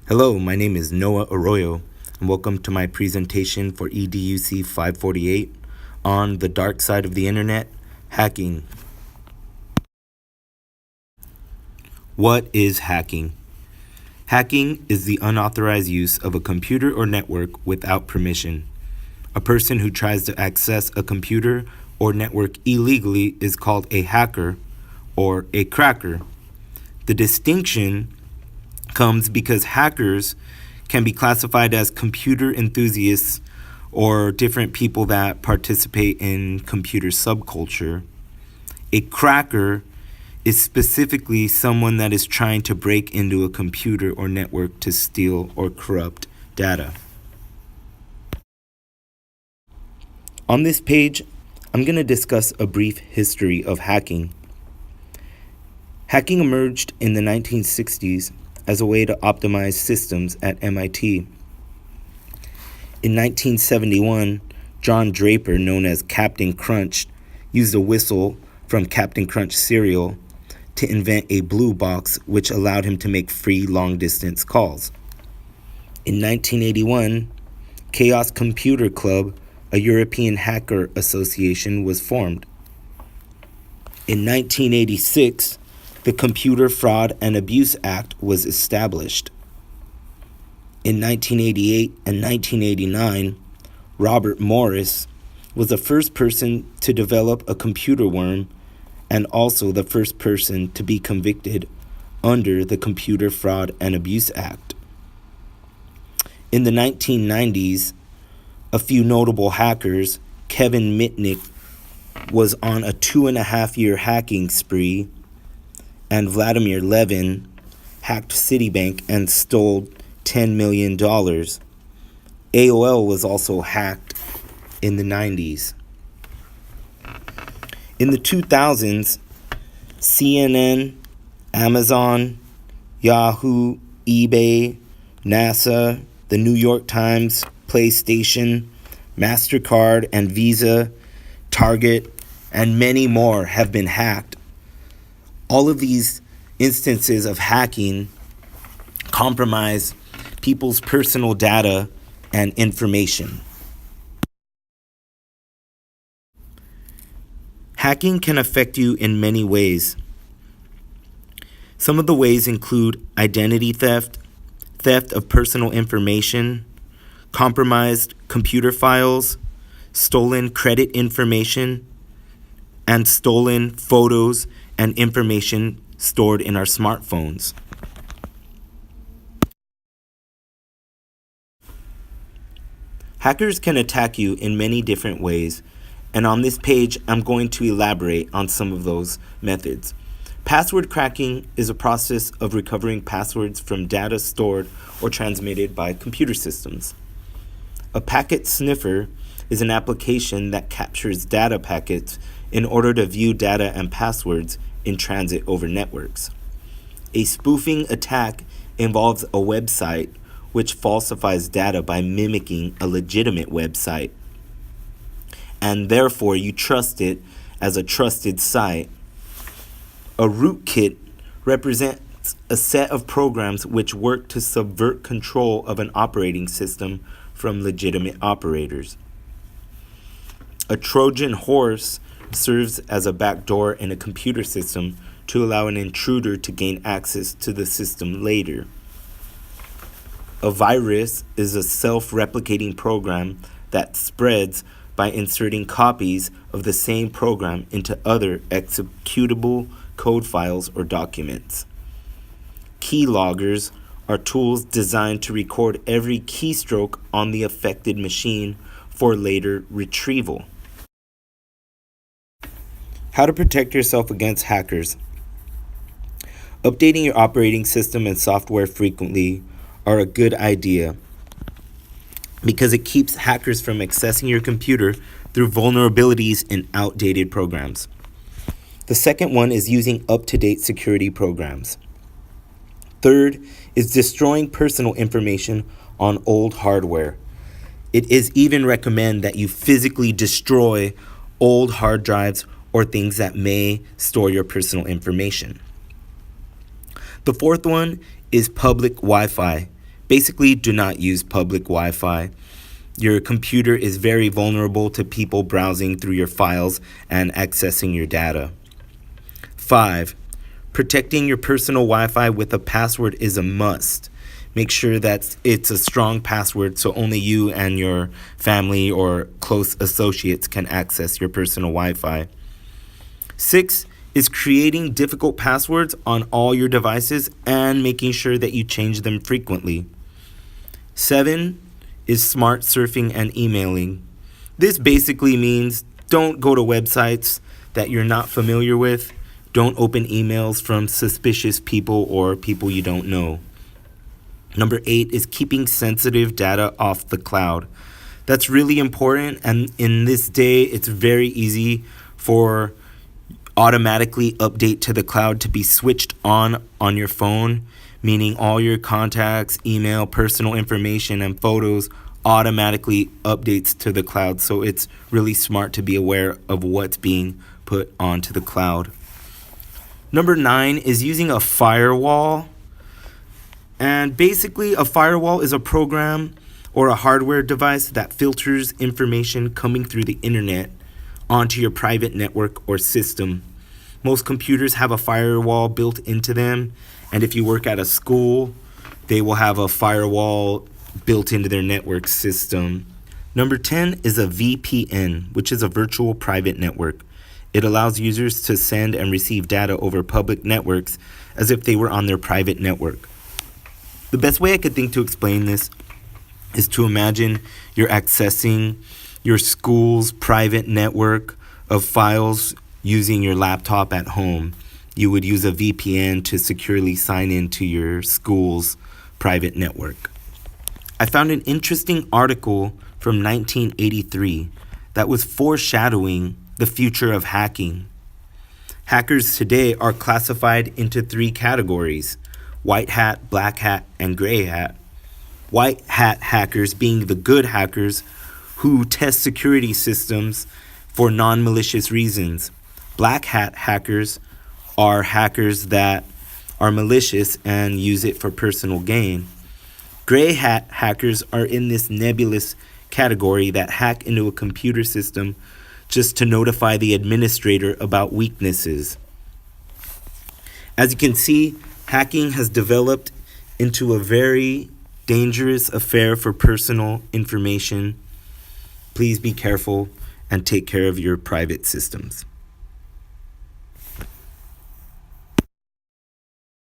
Hello, my name is Noah Arroyo, and welcome to my presentation for EDUC 548 on the dark side of the internet, hacking. What is hacking? Hacking is the unauthorized use of a computer or network without permission. A person who tries to access a computer or network illegally is called a hacker or a cracker. The distinction comes because hackers can be classified as computer enthusiasts or different people that participate in computer subculture. A cracker is specifically someone that is trying to break into a computer or network to steal or corrupt data. On this page, I'm going to discuss a brief history of hacking. Hacking emerged in the 1960s as a way to optimize systems at MIT. In 1971, John Draper, known as Captain Crunch, used a whistle from Captain Crunch cereal to invent a blue box which allowed him to make free long-distance calls. In 1981, Chaos Computer Club, a European hacker association, was formed. In 1986, the Computer Fraud and Abuse Act was established. In 1988 and 1989, Robert Morris was the first person to develop a computer worm and also the first person to be convicted under the Computer Fraud and Abuse Act. In the 1990s, a few notable hackers, Kevin Mitnick, was on a 2.5-year hacking spree, and Vladimir Levin hacked Citibank and stole $10 million. AOL was also hacked in the 90s. In the 2000s, CNN, Amazon, Yahoo, eBay, NASA, the New York Times, PlayStation, MasterCard and Visa, Target, and many more have been hacked. All of these instances of hacking compromise people's personal data and information. Hacking can affect you in many ways. Some of the ways include identity theft, theft of personal information, compromised computer files, stolen credit information, and stolen photos and information stored in our smartphones. Hackers can attack you in many different ways, and on this page, I'm going to elaborate on some of those methods. Password cracking is a process of recovering passwords from data stored or transmitted by computer systems. A packet sniffer is an application that captures data packets in order to view data and passwords in transit over networks. A spoofing attack involves a website which falsifies data by mimicking a legitimate website, and therefore you trust it as a trusted site. A rootkit represents a set of programs which work to subvert control of an operating system from legitimate operators. A Trojan horse serves as a backdoor in a computer system to allow an intruder to gain access to the system later. A virus is a self-replicating program that spreads by inserting copies of the same program into other executable code files or documents. Keyloggers are tools designed to record every keystroke on the affected machine for later retrieval. How to protect yourself against hackers. Updating your operating system and software frequently are a good idea because it keeps hackers from accessing your computer through vulnerabilities in outdated programs. The second one is using up-to-date security programs. Third is destroying personal information on old hardware. It is even recommended that you physically destroy old hard drives or things that may store your personal information. The fourth one is public Wi-Fi. Basically, do not use public Wi-Fi. Your computer is very vulnerable to people browsing through your files and accessing your data. 5. Protecting your personal Wi-Fi with a password is a must. Make sure that it's a strong password so only you and your family or close associates can access your personal Wi-Fi. 6 is creating difficult passwords on all your devices and making sure that you change them frequently. 7 is smart surfing and emailing. This basically means don't go to websites that you're not familiar with. Don't open emails from suspicious people or people you don't know. Number 8 is keeping sensitive data off the cloud. That's really important, and in this day, it's very easy for automatically update to the cloud to be switched on your phone, meaning all your contacts, email, personal information, and photos automatically updates to the cloud. So it's really smart to be aware of what's being put onto the cloud. Number 9 is using a firewall. And basically, a firewall is a program or a hardware device that filters information coming through the internet onto your private network or system. Most computers have a firewall built into them, and if you work at a school, they will have a firewall built into their network system. Number 10 is a VPN, which is a virtual private network. It allows users to send and receive data over public networks as if they were on their private network. The best way I could think to explain this is to imagine you're accessing your school's private network of files using your laptop at home. You would use a VPN to securely sign into your school's private network. I found an interesting article from 1983 that was foreshadowing the future of hacking. Hackers today are classified into 3 categories: white hat, black hat, and gray hat. White hat hackers being the good hackers who test security systems for non-malicious reasons. Black hat hackers are hackers that are malicious and use it for personal gain. Gray hat hackers are in this nebulous category that hack into a computer system just to notify the administrator about weaknesses. As you can see, hacking has developed into a very dangerous affair for personal information. Please be careful and take care of your private systems.